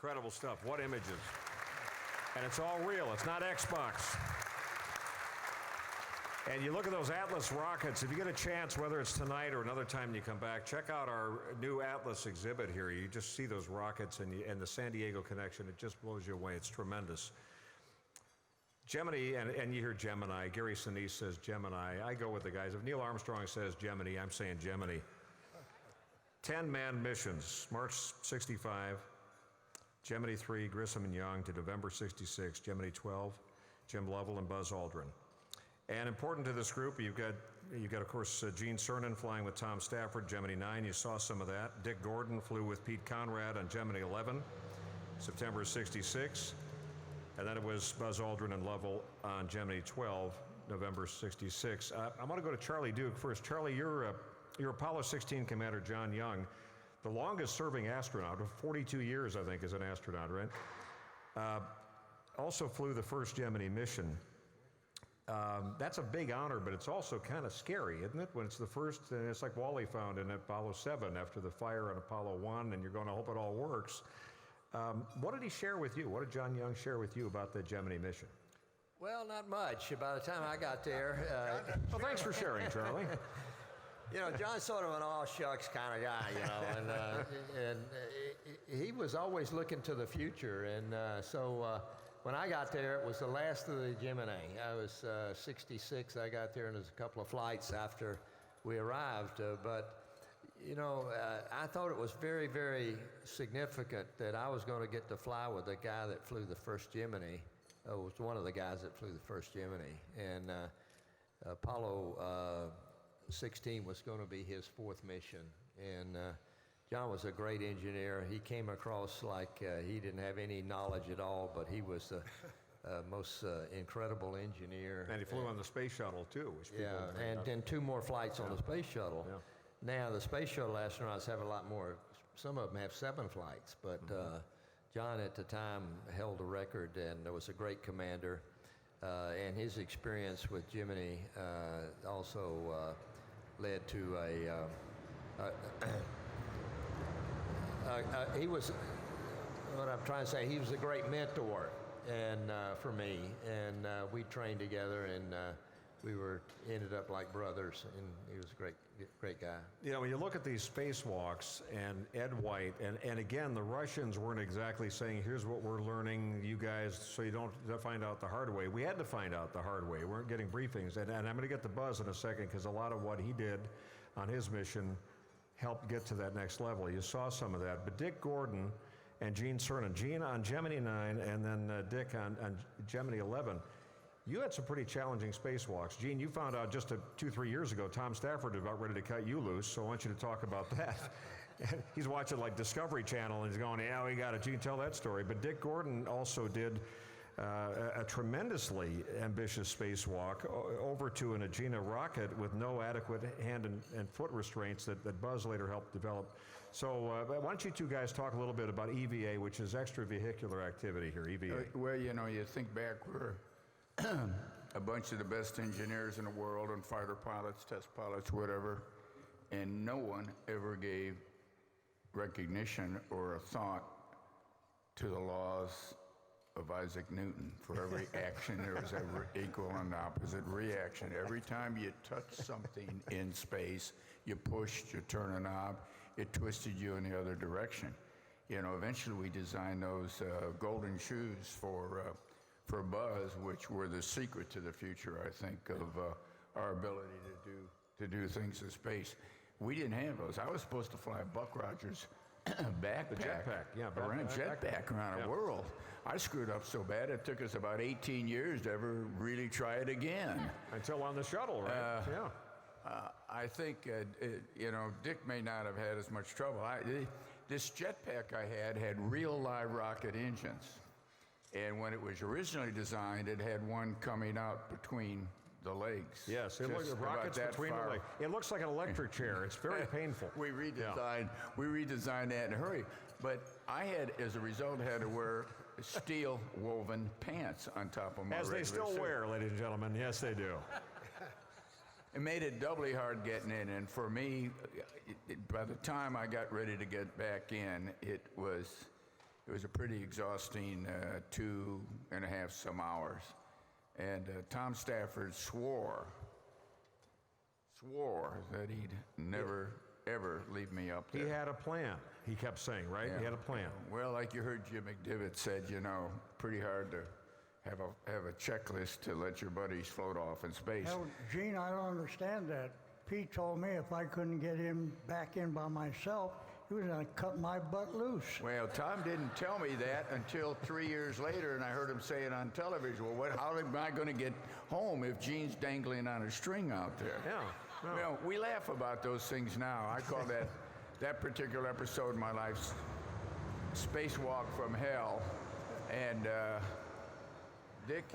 Incredible stuff. What images. And it's all real. It's not Xbox. And you look at those Atlas rockets, if you get a chance, whether it's tonight or another time you come back, check out our new Atlas exhibit here. You just see those rockets and the San Diego connection. It just blows you away. It's tremendous. Gemini, and you hear Gemini. Gary Sinise says Gemini. I go with the guys. If Neil Armstrong says Gemini, I'm saying Gemini. 10 manned missions, March 65, Gemini 3, Grissom and Young, to November 66, Gemini 12, Jim Lovell and Buzz Aldrin. And important to this group, you've got of course, Eugene Cernan flying with Tom Stafford, Gemini 9, you saw some of that. Dick Gordon flew with Pete Conrad on Gemini 11, September 66. And then it was Buzz Aldrin and Lovell on Gemini 12, November 66. I want to go to Charlie Duke first. Charlie, you're Apollo 16 commander, John Young, the longest serving astronaut, 42 years, I think, as an astronaut, right? Also flew the first Gemini mission. That's a big honor, but it's also kind of scary, isn't it? When it's the first, and it's like Wally found in Apollo 7 after the fire on Apollo 1, and you're going to hope it all works. What did he share with you? What did John Young share with you about the Gemini mission? Well, not much. By the time I got there... well, thanks for sharing, Charlie. You know, John's sort of an all shucks kind of guy, you know, and he was always looking to the future. And so when I got there, it was the last of the Gemini. I was 66. I got there, and there's a couple of flights after we arrived. But you know, I thought it was very, very significant that I was going to get to fly with the guy that flew the first Gemini. Was one of the guys that flew the first Gemini. And Apollo 16 was going to be his fourth mission. And John was a great engineer. He came across like he didn't have any knowledge at all, but he was the most incredible engineer. And he flew on the space shuttle, too. Which yeah, and then 2 more flights on the space shuttle. Yeah. Now, the space shuttle astronauts have a lot more. Some of them have 7 flights, but John at the time held a record and was a great commander. And his experience with Gemini also led to he was, what I'm trying to say, he was a great mentor and for me. And we trained together, and we ended up like brothers, and he was a great guy. You know, when you look at these spacewalks and Ed White, and again, the Russians weren't exactly saying, here's what we're learning, you guys, so you don't find out the hard way. We had to find out the hard way. We weren't getting briefings. And I'm going to get to Buzz in a second, because a lot of what he did on his mission helped get to that next level. You saw some of that. But Dick Gordon and Eugene Cernan, Gene on Gemini 9, and then Dick on Gemini 11, you had some pretty challenging spacewalks. Gene, you found out just 2-3 years ago, Tom Stafford was about ready to cut you loose, so I want you to talk about that. He's watching like Discovery Channel, and he's going, yeah, we got it. Gene, tell that story. But Dick Gordon also did a tremendously ambitious spacewalk over to an Agena rocket with no adequate hand and foot restraints that Buzz later helped develop. So why don't you two guys talk a little bit about EVA, which is extravehicular activity here, EVA. Well, you know, you think back, we're a bunch of the best engineers in the world, and fighter pilots, test pilots, whatever, and no one ever gave recognition or a thought to the laws of Isaac Newton. For every action, there was ever equal and opposite reaction. Every time you touched something in space, you pushed, you turned a knob, it twisted you in the other direction. You know, eventually we designed those golden shoes for Buzz, which were the secret to the future, I think, of our ability to do things in space. We didn't have those. I was supposed to fly Buck Rogers' backpack, the jetpack, yeah, jetpack around the world. I screwed up so bad it took us about 18 years to ever really try it again. Until on the shuttle, right? Yeah. I think you know, Dick may not have had as much trouble. This jetpack I had real live rocket engines. And when it was originally designed, it had one coming out between the legs. Yes, it looks rockets between the legs. It looks like an electric chair. It's very painful. We redesigned that in a hurry. But I had, as a result, had to wear steel woven pants on top of my As they still wear, ladies and gentlemen. Yes, they do. It made it doubly hard getting in. And for me, by the time I got ready to get back in, it was it was a pretty exhausting 2.5 some hours. And Tom Stafford swore that he'd never, ever leave me up there. He had a plan, he kept saying, right? Yeah. He had a plan. Well, like you heard Jim McDivitt said, pretty hard to have a checklist to let your buddies float off in space. Hell, Gene, I don't understand that. Pete told me if I couldn't get him back in by myself, he was going to cut my butt loose. Well, Tom didn't tell me that until 3 years later, and I heard him say it on television. Well, how am I going to get home if Gene's dangling on a string out there? Yeah. No. Well, we laugh about those things now. I call that particular episode in my life Spacewalk from Hell. And Dick,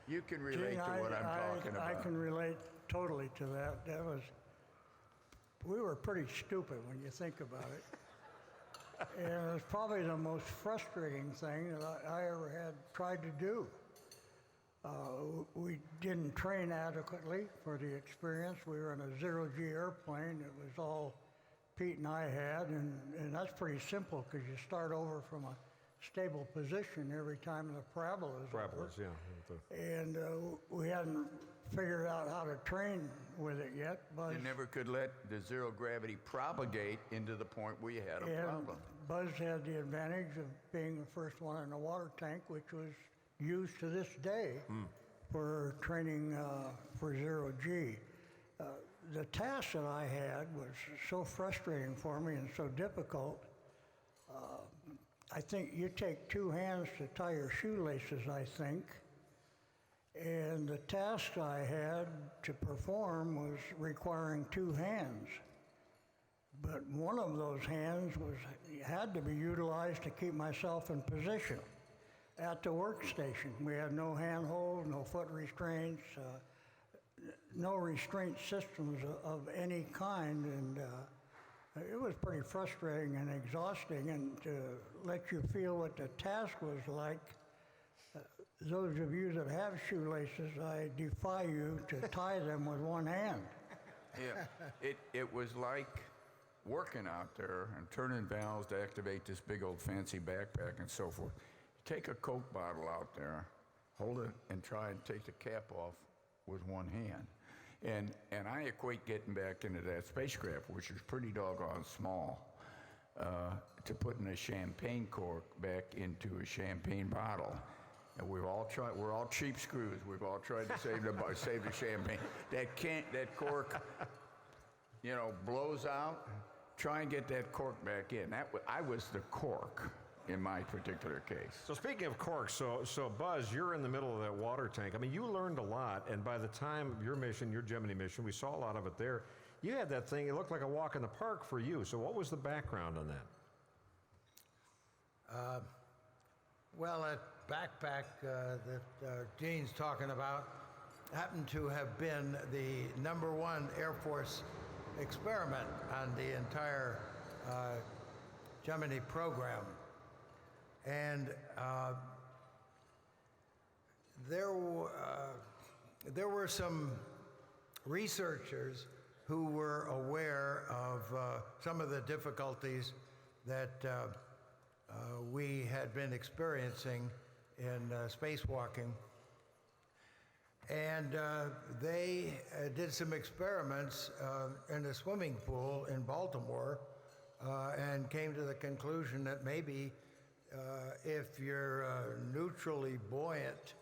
you can relate Gene, to what I'm talking about. I can relate totally to that. We were pretty stupid when you think about it. And it was probably the most frustrating thing that I ever had tried to do. We didn't train adequately for the experience. We were in a zero-G airplane. It was all Pete and I had, and that's pretty simple because you start over from a stable position every time the parabola is over. Parabolas, yeah. And we hadn't figured out how to train with it yet. Buzz, You never could let the zero gravity propagate into the point where you had a and problem. Buzz had the advantage of being the first one in the water tank, which was used to this day for training for zero G. The task that I had was so frustrating for me and so difficult. I think you take two hands to tie your shoelaces, I think. And the task I had to perform was requiring two hands. But one of those hands had to be utilized to keep myself in position at the workstation. We had no handhold, no foot restraints, no restraint systems of any kind, and it was pretty frustrating and exhausting. And to let you feel what the task was like, those of you that have shoelaces, I defy you to tie them with one hand. Yeah, it was like working out there and turning valves to activate this big old fancy backpack and so forth. Take a Coke bottle out there, hold it, and try and take the cap off with one hand. And I equate getting back into that spacecraft, which is pretty doggone small, to putting a champagne cork back into a champagne bottle. And we're all cheap screws. We've all tried to save the champagne. That cork, blows out. Try and get that cork back in. I was the cork in my particular case. So speaking of corks, so Buzz, you're in the middle of that water tank. I mean, you learned a lot, and by the time of your mission, your Gemini mission, we saw a lot of it there. You had that thing, it looked like a walk in the park for you. So what was the background on that? Well, that backpack that Gene's talking about happened to have been the #1 Air Force experiment on the entire Gemini program. And there were some researchers who were aware of some of the difficulties that we had been experiencing in spacewalking. And they did some experiments in a swimming pool in Baltimore and came to the conclusion that maybe if you're neutrally buoyant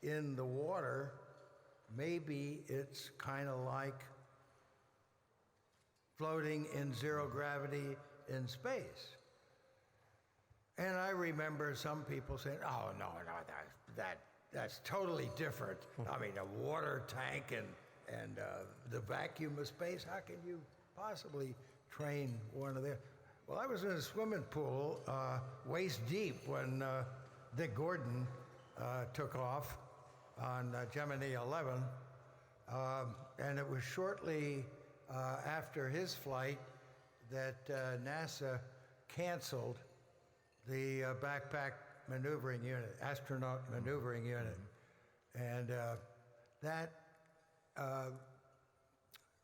in the water, maybe it's kind of like floating in zero gravity in space. And I remember some people saying, "Oh no, that's totally different. I mean, a water tank and the vacuum of space. How can you possibly train one of them?" Well, I was in a swimming pool waist deep when Dick Gordon took off on Gemini 11, and it was shortly after his flight that NASA canceled the backpack maneuvering unit, astronaut maneuvering unit. And that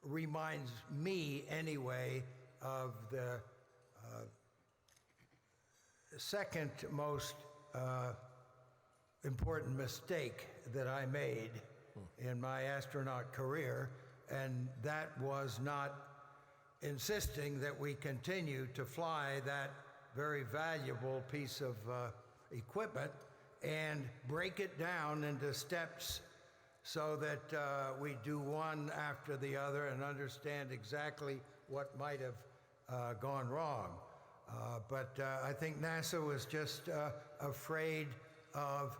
reminds me, anyway, of the second most important mistake that I made in my astronaut career, and that was not insisting that we continue to fly that very valuable piece of equipment and break it down into steps so that we do one after the other and understand exactly what might have gone wrong. But I think NASA was just afraid of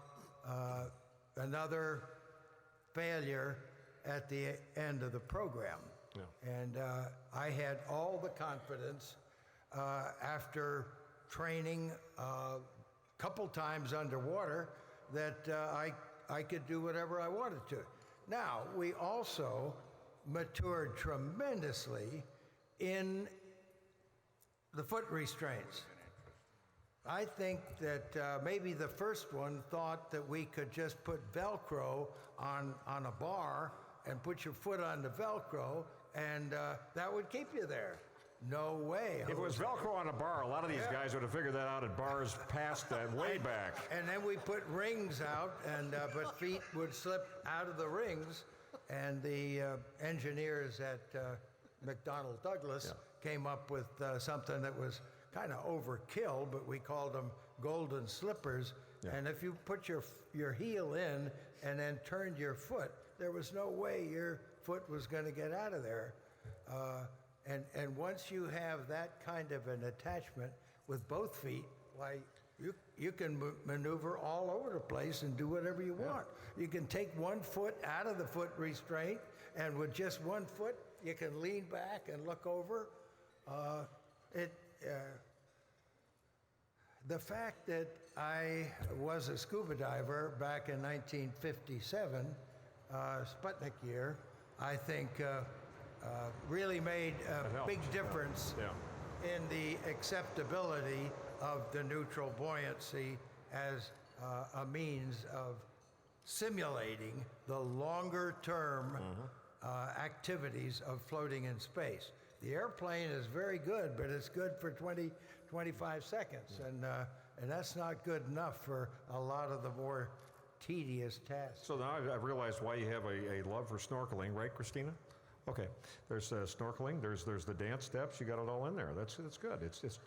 another failure at the end of the program. Yeah. And I had all the confidence after training a couple times underwater that I could do whatever I wanted to. Now, we also matured tremendously in the foot restraints. I think that maybe the first one thought that we could just put Velcro on a bar and put your foot on the Velcro and that would keep you there. No way. If it was Velcro on a bar, a lot of these guys would have figured that out at bars past that way back. And then we put rings out, and but feet would slip out of the rings, and the engineers at McDonnell Douglas came up with something that was kind of overkill, but we called them golden slippers. Yeah. And if you put your heel in and then turned your foot, there was no way your foot was going to get out of there. And once you have that kind of an attachment with both feet, why, you can maneuver all over the place and do whatever you want. You can take one foot out of the foot restraint, and with just one foot, you can lean back and look over. The fact that I was a scuba diver back in 1957, Sputnik year, I think really made a big difference in the acceptability of the neutral buoyancy as a means of simulating the longer term activities of floating in space. The airplane is very good, but it's good for 20, 25 seconds, and that's not good enough for a lot of the more tedious tasks. So now I've realized why you have a love for snorkeling, right, Christina? Okay, there's snorkeling, there's the dance steps, you got it all in there. That's good. It's